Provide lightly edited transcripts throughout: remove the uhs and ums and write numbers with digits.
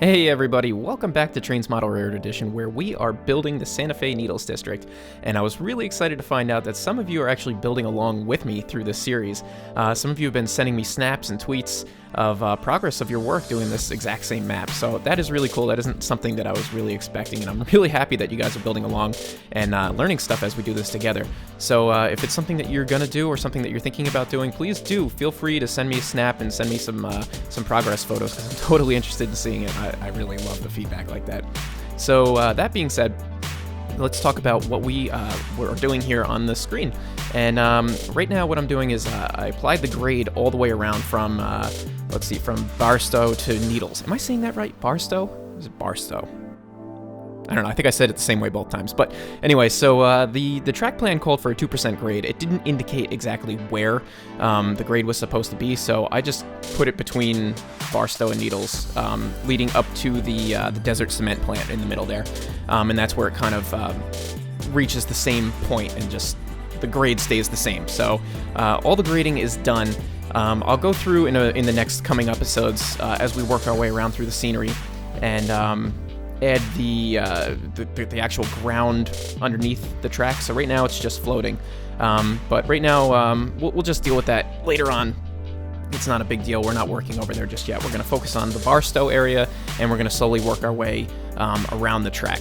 Hey everybody, welcome back to Trainz Model Railroad Edition, where we are building the Santa Fe Needles District, and I was really excited to find out that some of you are actually building along with me through this series. Some of you have been sending me snaps and tweets of progress of your work doing this exact same map, so that is really cool. That isn't something that I was really expecting, and I'm really happy that you guys are building along and learning stuff as we do this together. So if it's something that you're gonna do or something that you're thinking about doing, please do feel free to send me a snap and send me some progress photos, because I'm totally interested in seeing it. I really love the feedback like that. So that being said, let's talk about what we are doing here on the screen. And right now what I'm doing is I applied the grade all the way around from, let's see, from Barstow to Needles. Am I saying that right? Barstow? Or is it Barstow? I don't know, I think I said it the same way both times. But anyway, so the track plan called for a 2% grade. It didn't indicate exactly where the grade was supposed to be, so I just put it between Barstow and Needles, leading up to the desert cement plant in the middle there. And that's where it kind of reaches the same point and just the grade stays the same. So all the grading is done. I'll go through in the next coming episodes as we work our way around through the scenery and add the actual ground underneath the track. So right now it's just floating, but right now we'll just deal with that later on. It's not a big deal. We're not working over there just yet. We're going to focus on the Barstow area, and we're going to slowly work our way around the track.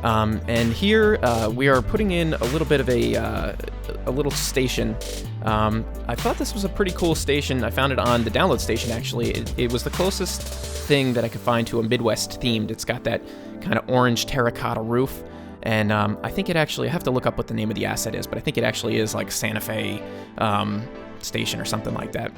And here we are putting in a little bit of a little station. I thought this was a pretty cool station. I found it on the download station, actually. It was the closest thing that I could find to a Midwest themed. It's got that kind of orange terracotta roof. And I think it actually, I have to look up what the name of the asset is, but I think it actually is like Santa Fe station or something like that.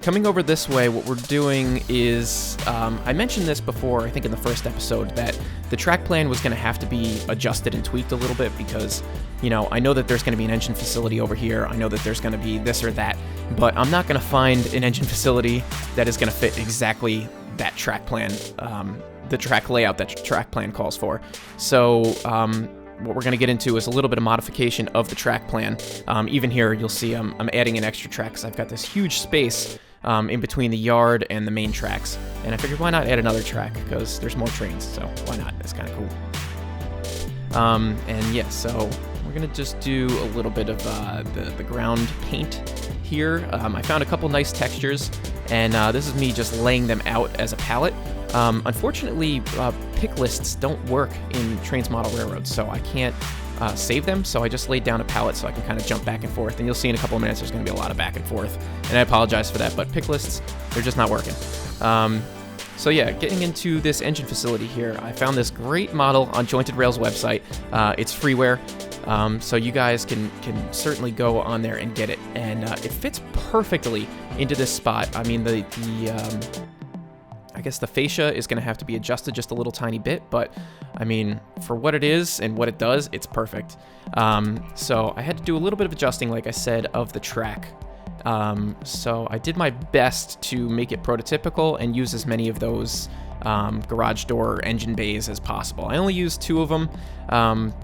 Coming over this way, what we're doing is, I mentioned this before, I think in the first episode, that the track plan was going to have to be adjusted and tweaked a little bit because, you know, I know that there's going to be an engine facility over here, I know that there's going to be this or that, but I'm not going to find an engine facility that is going to fit exactly that track plan, the track layout that track plan calls for. So, what we're going to get into is a little bit of modification of the track plan. Even here, you'll see I'm adding an extra track because I've got this huge space in between the yard and the main tracks. And I figured, why not add another track? Because there's more trains, so why not? It's kind of cool. And yeah, so we're going to just do a little bit of the ground paint here. I found a couple nice textures, and this is me just laying them out as a palette. Unfortunately, pick lists don't work in Trainz Model Railroad, so I can't save them, so I just laid down a palette so I can kind of jump back and forth, and you'll see in a couple of minutes there's going to be a lot of back and forth, and I apologize for that, but pick lists, they're just not working. So yeah, getting into this engine facility here, I found this great model on Jointed Rail's website. It's freeware, so you guys can certainly go on there and get it, and it fits perfectly into this spot. I mean, I guess the fascia is going to have to be adjusted just a little tiny bit, but I mean, for what it is and what it does, it's perfect. So I had to do a little bit of adjusting, like I said, of the track. So I did my best to make it prototypical and use as many of those garage door engine bays as possible. I only used 2 of them,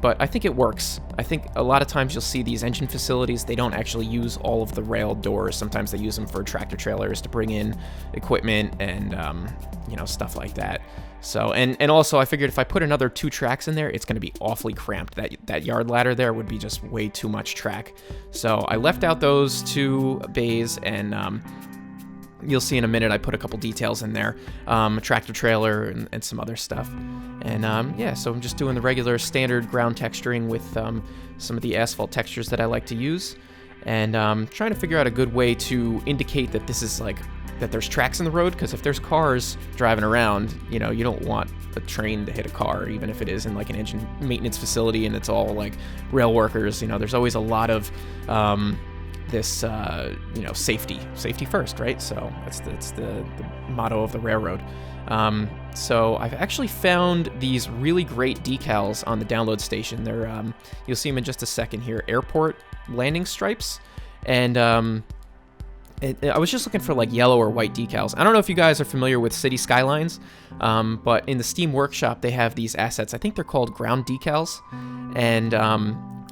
but I think it works. I think a lot of times you'll see these engine facilities, they don't actually use all of the rail doors. Sometimes they use them for tractor trailers to bring in equipment and, you know, stuff like that. So, and also I figured if I put another 2 tracks in there, it's going to be awfully cramped. That yard ladder there would be just way too much track. So I left out those 2 bays, and you'll see in a minute I put a couple details in there, a tractor trailer and some other stuff. And yeah, so I'm just doing the regular standard ground texturing with some of the asphalt textures that I like to use, and trying to figure out a good way to indicate that this is like, that there's tracks in the road, because if there's cars driving around, you know, you don't want a train to hit a car, even if it is in like an engine maintenance facility and it's all like rail workers. You know, there's always a lot of this, you know, safety first, right? So that's the motto of the railroad. So I've actually found these really great decals on the download station. They're, you'll see them in just a second here, airport landing stripes, and I was just looking for like yellow or white decals. I don't know if you guys are familiar with City Skylines, but in the Steam Workshop they have these assets. I think they're called ground decals, and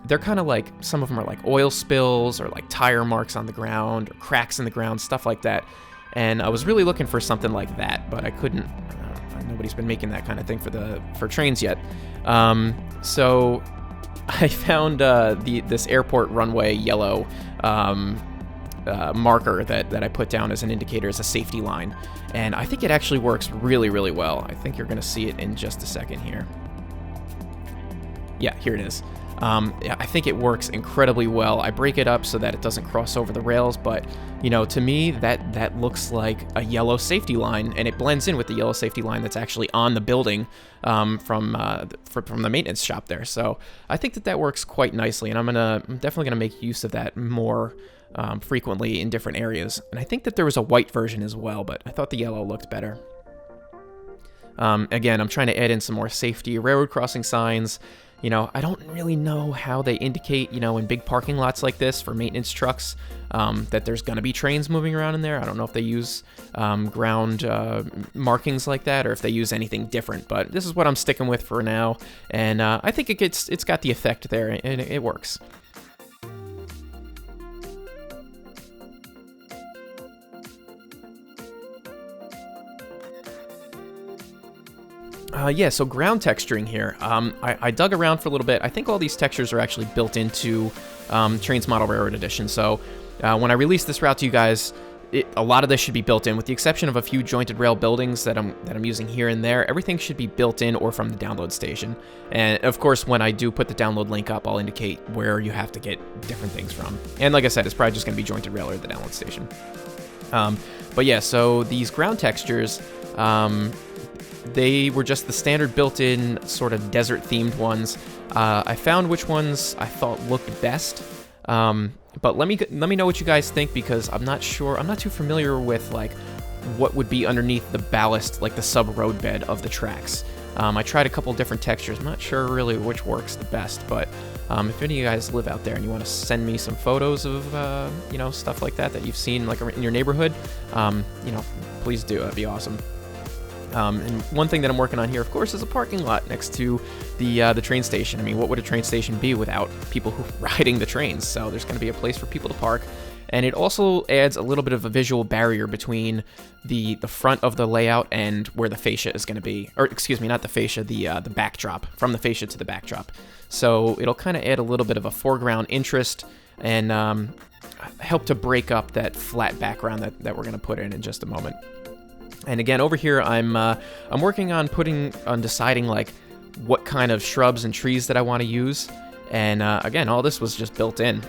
they're kind of like, some of them are like oil spills or like tire marks on the ground or cracks in the ground, stuff like that. and I was really looking for something like that, but I couldn't. Nobody's been making that kind of thing for trains yet. So I found this airport runway yellow marker that I put down as an indicator as a safety line, and I think it actually works really, really well. I think you're going to see it in just a second here. Yeah, here it is. I think it works incredibly well. I break it up so that it doesn't cross over the rails, but you know, to me that looks like a yellow safety line, and it blends in with the yellow safety line that's actually on the building from the maintenance shop there. So I think that works quite nicely, and I'm definitely gonna make use of that more frequently in different areas. And I think that there was a white version as well, but I thought the yellow looked better. Again, I'm trying to add in some more safety railroad crossing signs. You know, I don't really know how they indicate, you know, in big parking lots like this for maintenance trucks, that there's going to be trains moving around in there. I don't know if they use ground markings like that, or if they use anything different, but this is what I'm sticking with for now, and I think it's got the effect there, and it works. Yeah, so ground texturing here. I dug around for a little bit. I think all these textures are actually built into Trainz Model Railroad Edition. So when I release this route to you guys, a lot of this should be built in, with the exception of a few jointed rail buildings that I'm using here and there. Everything should be built in or from the download station. And of course, when I do put the download link up, I'll indicate where you have to get different things from. And like I said, it's probably just going to be jointed rail or the download station. But yeah, so these ground textures, they were just the standard built-in sort of desert-themed ones. I found which ones I thought looked best, but let me know what you guys think, because I'm not sure. I'm not too familiar with like what would be underneath the ballast, like the sub-road bed of the tracks. I tried a couple different textures. I'm not sure really which works the best, but if any of you guys live out there and you want to send me some photos of you know, stuff like that you've seen like in your neighborhood, you know, please do. That'd be awesome. And one thing that I'm working on here, of course, is a parking lot next to the train station. I mean, what would a train station be without people who riding the trains? So there's going to be a place for people to park. And it also adds a little bit of a visual barrier between the front of the layout and where the fascia is going to be. Or, excuse me, not the fascia, the backdrop, from the fascia to the backdrop. So it'll kind of add a little bit of a foreground interest and help to break up that flat background that we're going to put in just a moment. And again, over here, I'm working on deciding like what kind of shrubs and trees that I want to use. And again, all this was just built in.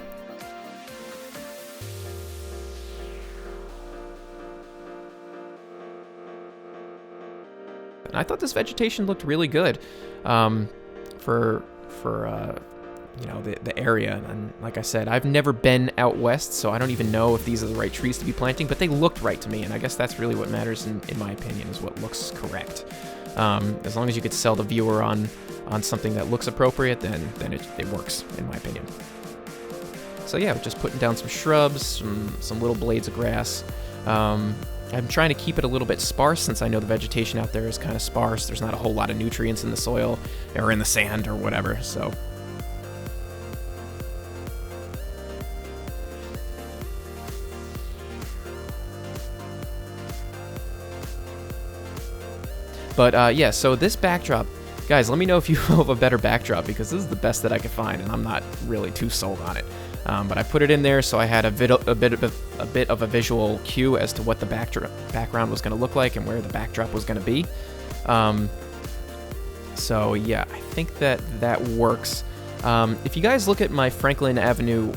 And I thought this vegetation looked really good for you know, the area. And like I said, I've never been out west, so I don't even know if these are the right trees to be planting, but they looked right to me, and I guess that's really what matters in my opinion, is what looks correct. As long as you could sell the viewer on something that looks appropriate, then it works, in my opinion. So yeah, just putting down some shrubs, some little blades of grass. I'm trying to keep it a little bit sparse, since I know the vegetation out there is kind of sparse. There's not a whole lot of nutrients in the soil or in the sand or whatever, so... But yeah, so this backdrop, guys, let me know if you have a better backdrop, because this is the best that I could find, and I'm not really too sold on it. But I put it in there so I had a bit of a visual cue as to what the background was going to look like and where the backdrop was going to be. So yeah, I think that works. If you guys look at my Franklin Avenue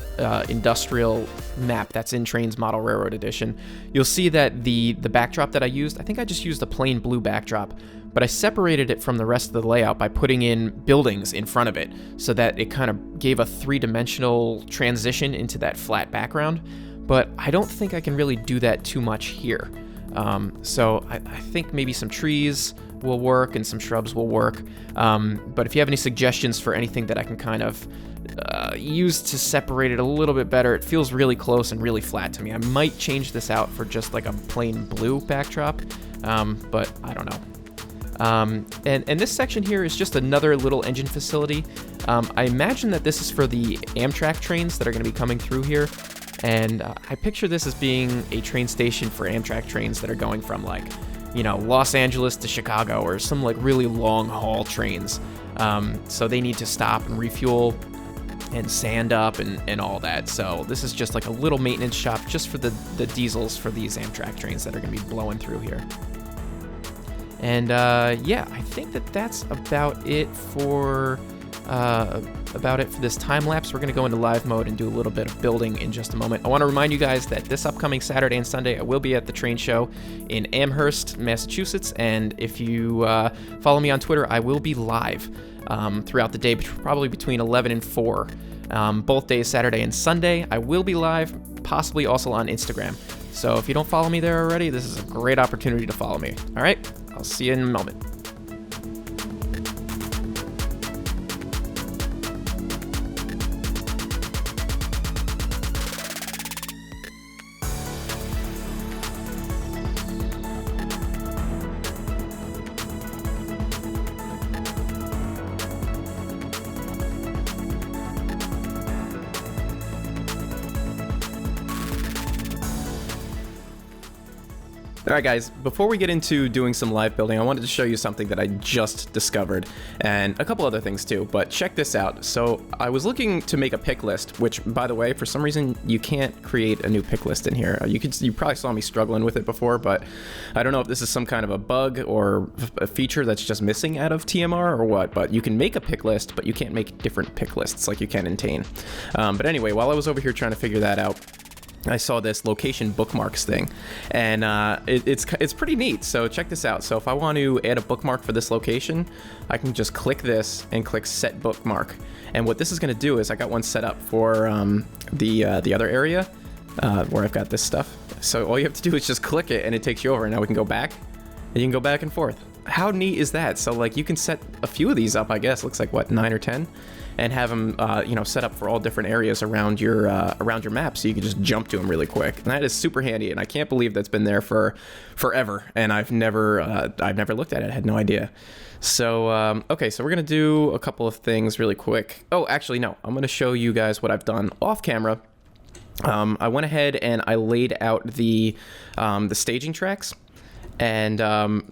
industrial map that's in Trainz Model Railroad Edition, you'll see that the backdrop that I used, I think I just used a plain blue backdrop, but I separated it from the rest of the layout by putting in buildings in front of it, so that it kind of gave a three-dimensional transition into that flat background. But I don't think I can really do that too much here. So I think maybe some trees will work and some shrubs will work. But if you have any suggestions for anything that I can kind of use to separate it a little bit better, it feels really close and really flat to me. I might change this out for just like a plain blue backdrop, but I don't know. And this section here is just another little engine facility. I imagine that this is for the Amtrak trains that are going to be coming through here. And I picture this as being a train station for Amtrak trains that are going from like, you know, Los Angeles to Chicago, or some like really long haul trains. So they need to stop and refuel and sand up and all that. So this is just like a little maintenance shop just for the diesels for these Amtrak trains that are going to be blowing through here. And yeah, I think that's about it for this time lapse. We're going to go into live mode and do a little bit of building in just a moment. I want to remind you guys that this upcoming Saturday and Sunday, I will be at the Train Show in Amherst, Massachusetts. And if you follow me on Twitter, I will be live throughout the day, probably between 11 and 4. Both days, Saturday and Sunday. I will be live, possibly also on Instagram. So if you don't follow me there already, this is a great opportunity to follow me. All right, I'll see you in a moment. All right, guys, before we get into doing some live building, I wanted to show you something that I just discovered, and a couple other things too, but check this out. So I was looking to make a pick list, which, by the way, for some reason, you can't create a new pick list in here. You probably saw me struggling with it before, but I don't know if this is some kind of a bug or a feature that's just missing out of TMR or what, but you can make a pick list, but you can't make different pick lists like you can in Tane. But anyway, while I was over here trying to figure that out, I saw this location bookmarks thing, and it's pretty neat. So check this out. So if I want to add a bookmark for this location, I can just click this and click set bookmark. And what this is going to do is I got one set up for the other area where I've got this stuff. So all you have to do is just click it, and it takes you over. And now we can go back, and you can go back and forth. How neat is that? So like you can set a few of these up, I guess. Looks like what, 9 or 10. And have them, set up for all different areas around your map, so you can just jump to them really quick. And that is super handy, and I can't believe that's been there for forever. And I've never looked at it. I had no idea. So okay, so we're gonna do a couple of things really quick. Oh, actually, no, I'm gonna show you guys what I've done off camera. I went ahead and I laid out the staging tracks. And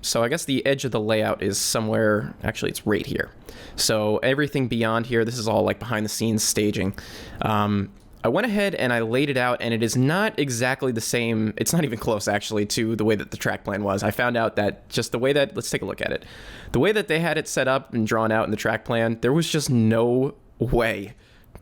so I guess the edge of the layout is somewhere, actually it's right here. So everything beyond here, this is all like behind the scenes staging. I went ahead and I laid it out, and it is not exactly the same. It's not even close actually to the way that the track plan was. I found out that just the way that, let's take a look at it. The way that they had it set up and drawn out in the track plan, there was just no way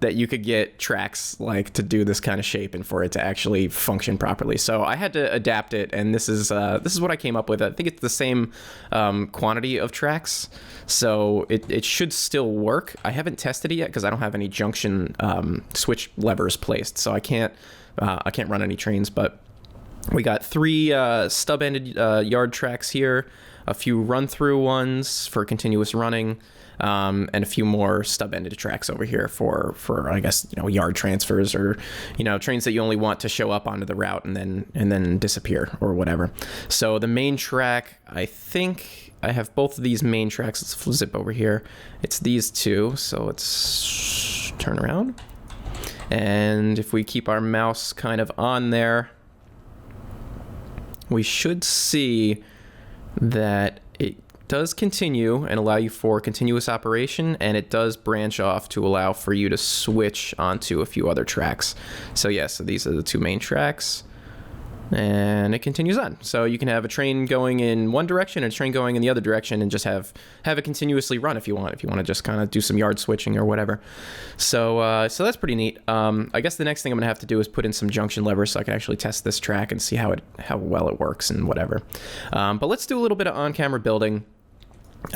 that you could get tracks like to do this kind of shape and for it to actually function properly. So I had to adapt it, and this is what I came up with. I think it's the same quantity of tracks, so it should still work. I haven't tested it yet because I don't have any junction switch levers placed, so I can't run any trains. But we got 3 stub-ended yard tracks here, a few run-through ones for continuous running, and a few more stub-ended tracks over here for I guess yard transfers, or trains that you only want to show up onto the route and then disappear or whatever. So the main track, I think I have both of these main tracks. Let's zip over here. It's these two. So let's turn around, and if we keep our mouse kind of on there, we should see that it does continue and allow you for continuous operation, and it does branch off to allow for you to switch onto a few other tracks. So yeah, so these are the 2 main tracks, and it continues on. So you can have a train going in one direction and a train going in the other direction, and just have it continuously run if you want to just kind of do some yard switching or whatever. So that's pretty neat. I guess the next thing I'm gonna have to do is put in some junction levers so I can actually test this track and see how well it works and whatever. But let's do a little bit of on-camera building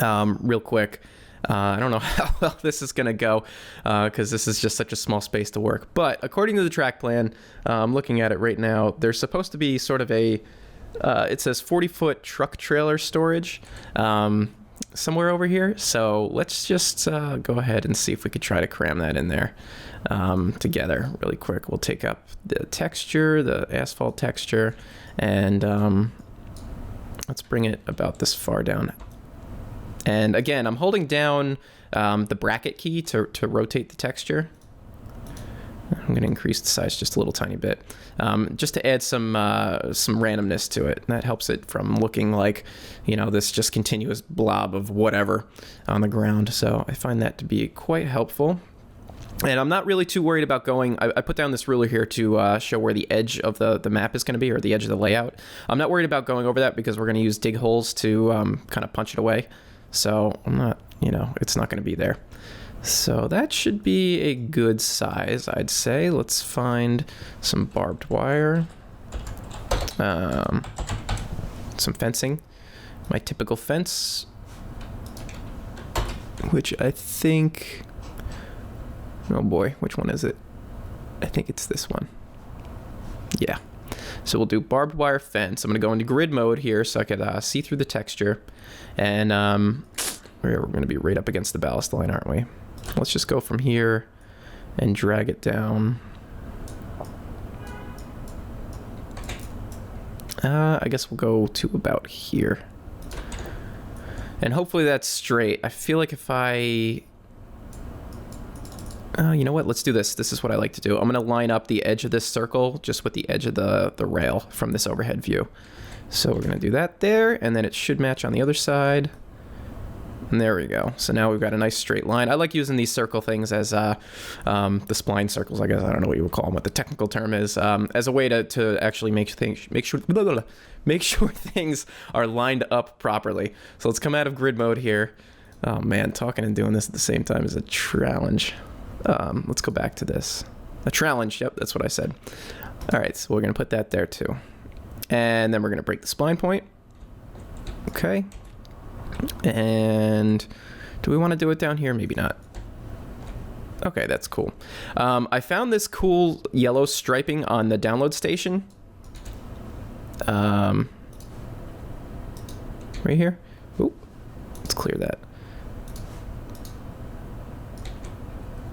real quick. I don't know how well this is going to go because this is just such a small space to work. But according to the track plan, I'm looking at it right now, there's supposed to be sort of it says 40-foot truck trailer storage somewhere over here. So let's just go ahead and see if we could try to cram that in there together really quick. We'll take up the texture, the asphalt texture, and let's bring it about this far down. And again, I'm holding down the bracket key to rotate the texture. I'm going to increase the size just a little tiny bit, just to add some randomness to it. That helps it from looking like, you know, this just continuous blob of whatever on the ground. So I find that to be quite helpful. And I'm not really too worried about going, I put down this ruler here to show where the edge of the map is going to be, or the edge of the layout. I'm not worried about going over that because we're going to use dig holes to kind of punch it away. So I'm not, you know, it's not going to be there. So that should be a good size, I'd say. Let's find some barbed wire, some fencing, my typical fence, which I think... Oh boy, which one is it? I think it's this one. Yeah. So we'll do barbed wire fence. I'm going to go into grid mode here so I could see through the texture. And we're going to be right up against the ballast line, aren't we? Let's just go from here and drag it down. I guess we'll go to about here. And hopefully that's straight. I feel like if I... you know what? Let's do this. This is what I like to do. I'm going to line up the edge of this circle just with the edge of the rail from this overhead view. So we're going to do that there, and then it should match on the other side. And there we go. So now we've got a nice straight line. I like using these circle things as the spline circles, I guess. I don't know what you would call them, what the technical term is, as a way to actually make sure things are lined up properly. So let's come out of grid mode here. Oh man, talking and doing this at the same time is a challenge. Let's go back to this. A challenge, yep, that's what I said. All right, so we're gonna put that there too. And then we're gonna break the spline point. Okay. And do we wanna do it down here? Maybe not. Okay, that's cool. I found this cool yellow striping on the download station. Right here. Ooh, let's clear that.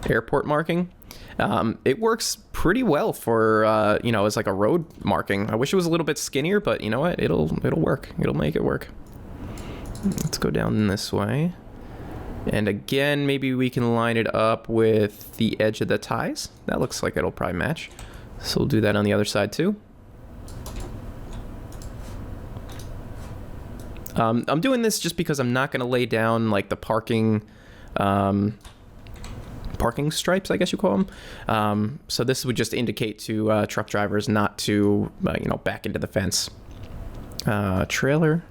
Airport marking. It works pretty well for you know, as like a road marking. I wish it was a little bit skinnier, but you know what? It'll work. It'll make it work. Let's go down this way. And again, maybe we can line it up with the edge of the ties. That looks like it'll probably match. So we'll do that on the other side too. I'm doing this just because I'm not going to lay down like the parking stripes, I guess you call them. So this would just indicate to truck drivers not to, you know, back into the fence. Trailer.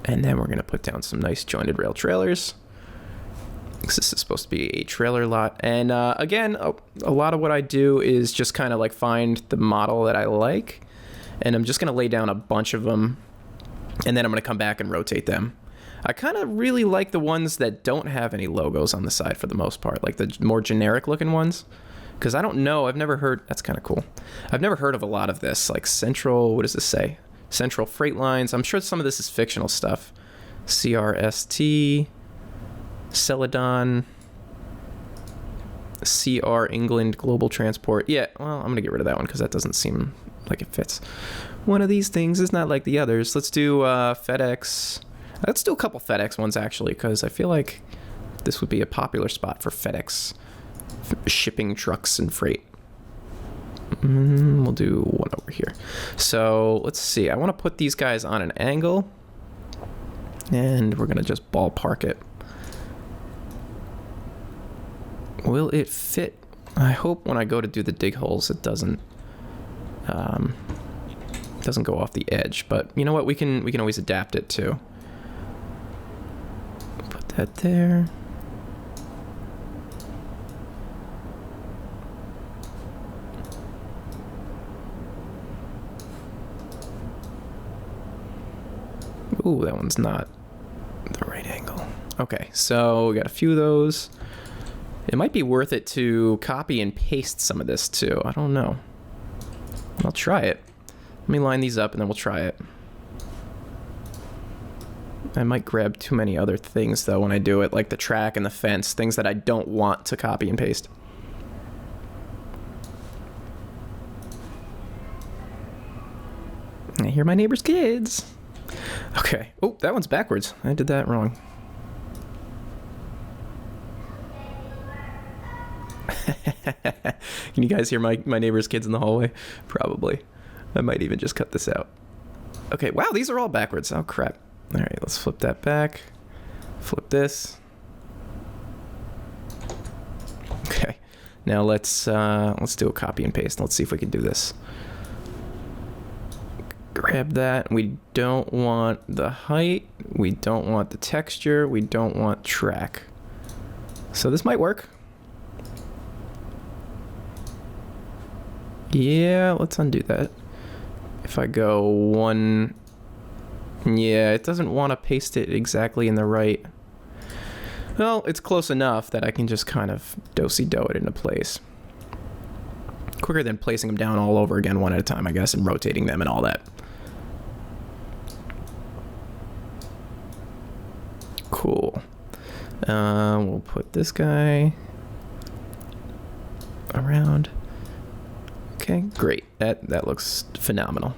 And then we're going to put down some nice jointed rail trailers. This is supposed to be a trailer lot. And again, a lot of what I do is just kind of like find the model that I like. And I'm just going to lay down a bunch of them. And then I'm going to come back and rotate them. I kind of really like the ones that don't have any logos on the side for the most part, like the more generic looking ones. Because I don't know, I've never heard, that's kind of cool. I've never heard of a lot of this, like Central, what does this say? Central Freight Lines. I'm sure some of this is fictional stuff. CRST, Celadon, CR England Global Transport. Yeah, well, I'm going to get rid of that one because that doesn't seem like it fits. One of these things is not like the others. Let's do FedEx. Let's do a couple FedEx ones, actually, because I feel like this would be a popular spot for FedEx shipping trucks and freight. We'll do one over here. So let's see. I want to put these guys on an angle, and we're going to just ballpark it. Will it fit? I hope when I go to do the dig holes, it doesn't go off the edge. But you know what? We can always adapt it too. Put that there. Ooh, that one's not the right angle. Okay, so we got a few of those. It might be worth it to copy and paste some of this too. I don't know. I'll try it. Let me line these up and then we'll try it. I might grab too many other things though when I do it, like the track and the fence, things that I don't want to copy and paste. I hear my neighbor's kids. Okay. Oh, that one's backwards. I did that wrong. Can you guys hear my neighbor's kids in the hallway? Probably. I might even just cut this out. Okay, wow, these are all backwards. Oh, crap. All right, let's flip that back. Flip this. Okay, now let's do a copy and paste. Let's see if we can do this. Grab that. We don't want the height. We don't want the texture. We don't want track. So this might work. Yeah, let's undo that. If I go one... Yeah, it doesn't want to paste it exactly in the right... Well, it's close enough that I can just kind of do-si-do it into place. Quicker than placing them down all over again one at a time, I guess, and rotating them and all that. Cool. We'll put this guy around. Okay, great. That looks phenomenal.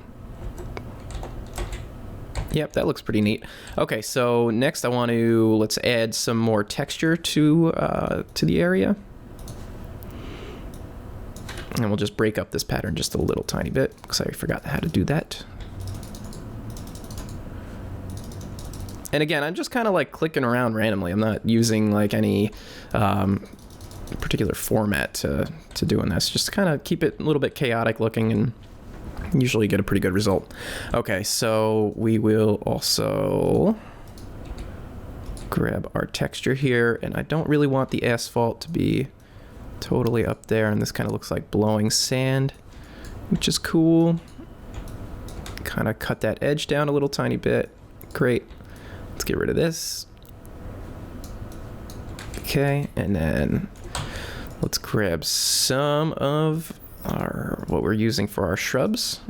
Yep, that looks pretty neat. Okay, so next let's add some more texture to the area. And we'll just break up this pattern just a little tiny bit because I forgot how to do that. And again, I'm just kind of like clicking around randomly. I'm not using like any particular format to doing this. Just kind of keep it a little bit chaotic looking and usually get a pretty good result. Okay, so we will also grab our texture here, and I don't really want the asphalt to be totally up there, and this kind of looks like blowing sand, which is cool. Kind of cut that edge down a little tiny bit. Great. Let's get rid of this. Okay, and then let's grab some of what we're using for our shrubs,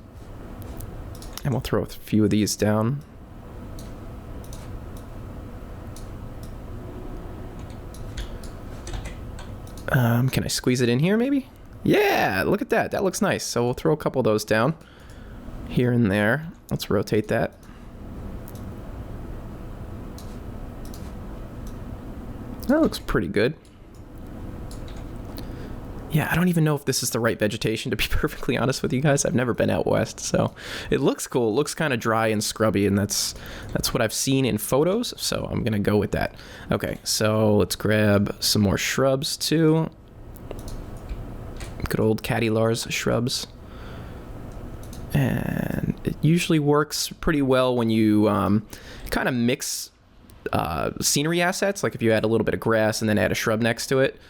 and we'll throw a few of these down. Can I squeeze it in here maybe? Yeah, look at that. That looks nice. So we'll throw a couple of those down here and there. Let's rotate that. That looks pretty good. Yeah, I don't even know if this is the right vegetation, to be perfectly honest with you guys. I've never been out west, so it looks cool. It looks kind of dry and scrubby, and that's what I've seen in photos, so I'm going to go with that. Okay, so let's grab some more shrubs, too. Good old Caddy Lars shrubs. And it usually works pretty well when you kind of mix scenery assets, like if you add a little bit of grass and then add a shrub next to it.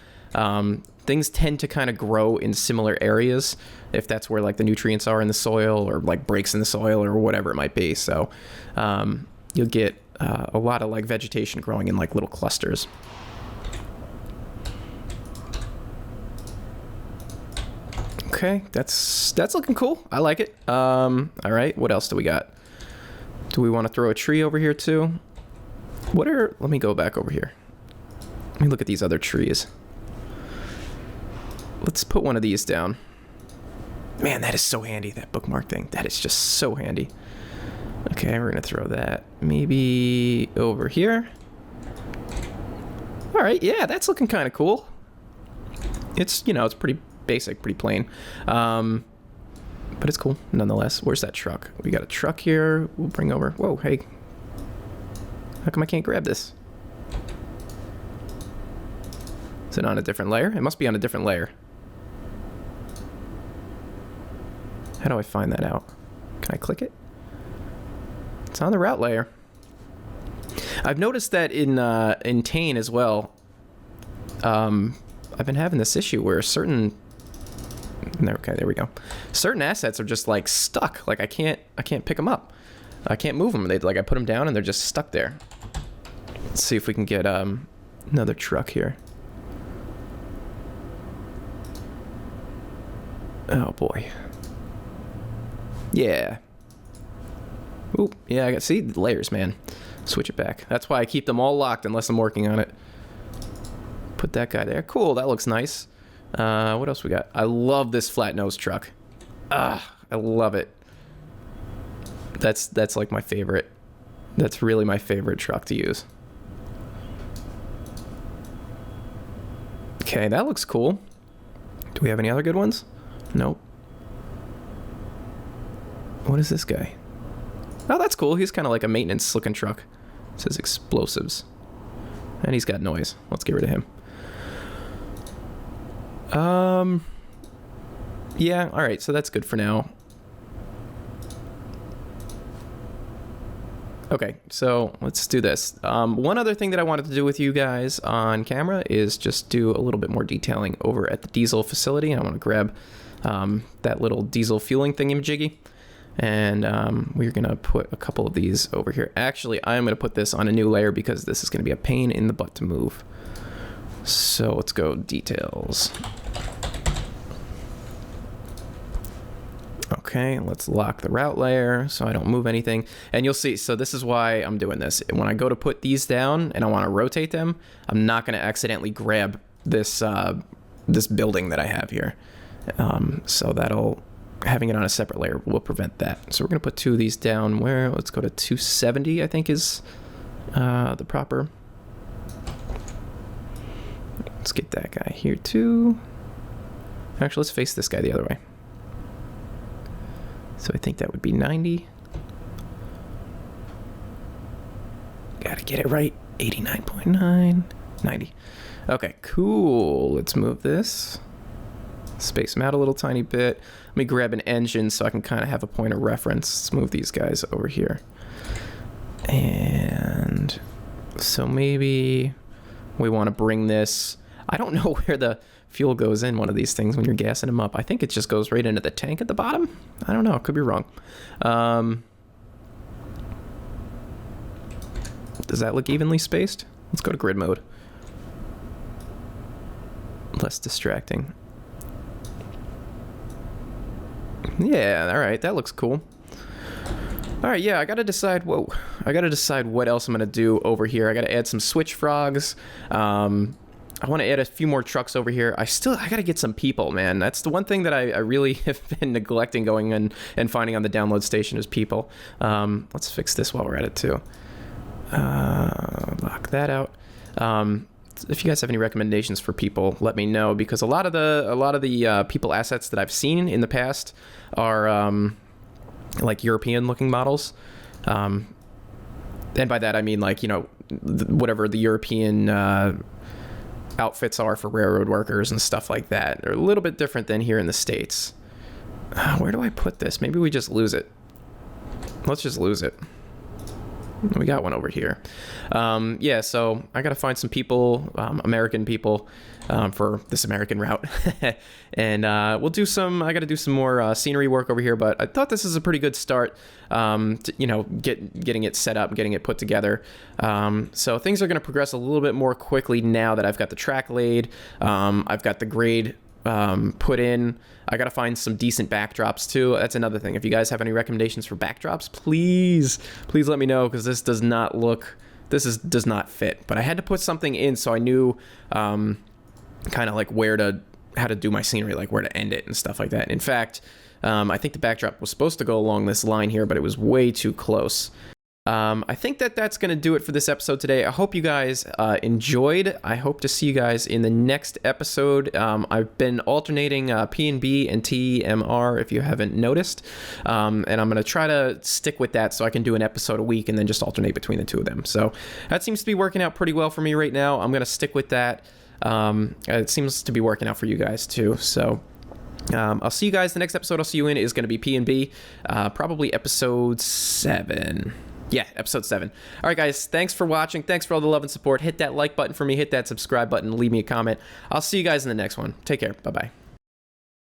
Things tend to kind of grow in similar areas if that's where like the nutrients are in the soil or like breaks in the soil or whatever it might be. So you'll get a lot of like vegetation growing in like little clusters. Okay, that's looking cool. I like it. All right, what else do we got? Do we want to throw a tree over here too? Let me go back over here. Let me look at these other trees. Let's put one of these down. Man, that is so handy, that bookmark thing. That is just so handy. Okay, we're gonna throw that maybe over here. All right, yeah, that's looking kind of cool. It's, it's pretty basic, pretty plain. But it's cool nonetheless. Where's that truck? We got a truck here. We'll bring over. Whoa, hey. How come I can't grab this? Is it on a different layer? It must be on a different layer. How do I find that out? Can I click it? It's on the route layer. I've noticed that in Tane as well. I've been having this issue where certain... Okay, there we go. Certain assets are just like stuck. Like I can't pick them up. I can't move them. I put them down and they're just stuck there. Let's see if we can get another truck here. Oh boy. Yeah. Oop. Yeah, I got, see, the layers, man. Switch it back. That's why I keep them all locked unless I'm working on it. Put that guy there. Cool, that looks nice. What else we got? I love this flat nose truck. I love it. That's like my favorite. That's really my favorite truck to use. Okay, that looks cool. Do we have any other good ones? Nope. What is this guy? Oh, that's cool. He's kind of like a maintenance looking truck. It says explosives. And he's got noise. Let's get rid of him. Yeah, alright, so that's good for now. Okay, so let's do this. One other thing that I wanted to do with you guys on camera is just do a little bit more detailing over at the diesel facility. I want to grab that little diesel fueling thingamajiggy, and we're going to put a couple of these over here. Actually, I'm going to put this on a new layer because this is going to be a pain in the butt to move. So let's go details. Okay, let's lock the route layer so I don't move anything. And you'll see, so this is why I'm doing this. When I go to put these down and I want to rotate them, I'm not going to accidentally grab this this building that I have here. So having it on a separate layer will prevent that. So we're going to put 2 of these down where, let's go to 270, I think is the proper. Let's get that guy here too. Actually, let's face this guy the other way. So I think that would be 90. Gotta get it right. 89.9. 90. Okay, cool. Let's move this. Space them out a little tiny bit. Let me grab an engine so I can kind of have a point of reference. Let's move these guys over here. And so maybe we want to bring this. I don't know where the fuel goes in one of these things when you're gassing them up. I think it just goes right into the tank at the bottom. I don't know. Could be wrong. Does that look evenly spaced? Let's go to grid mode. Less distracting. Yeah, all right. That looks cool. All right, yeah, I got to decide. Whoa. I got to decide what else I'm going to do over here. I got to add some switch frogs. I want to add a few more trucks over here. I got to get some people, man. That's the one thing that I really have been neglecting going in and finding on the download station is people. Let's fix this while we're at it too. Lock that out. If you guys have any recommendations for people, let me know, because a lot of the people assets that I've seen in the past are like European looking models. And by that I mean, like, you know, whatever the European outfits are for railroad workers and stuff like that. They're a little bit different than here in the States. Where do I put this? Maybe we just lose it. Let's just lose it. We got one over here. Yeah, so I gotta find some people, American people, for this American route. And we'll do some, I gotta do some more scenery work over here, but I thought this is a pretty good start, to, you know, getting it set up, getting it put together. So things are gonna progress a little bit more quickly now that I've got the track laid, I've got the grade put in. I gotta find some decent backdrops too. That's another thing. If you guys have any recommendations for backdrops, please let me know, because this does not look, does not fit. But I had to put something in so I knew kind of like how to do my scenery, like where to end it and stuff like that. In fact, I think the backdrop was supposed to go along this line here, but it was way too close. I think that's going to do it for this episode today. I hope you guys enjoyed. I hope to see you guys in the next episode. I've been alternating P&B and TMR, if you haven't noticed. And I'm going to try to stick with that so I can do an episode a week and then just alternate between the two of them. So that seems to be working out pretty well for me right now. I'm going to stick with that. It seems to be working out for you guys too. So I'll see you guys. The next episode I'll see you in is going to be P&B, probably episode 7. Yeah, episode 7. All right, guys, thanks for watching. Thanks for all the love and support. Hit that like button for me. Hit that subscribe button. Leave me a comment. I'll see you guys in the next one. Take care. Bye-bye.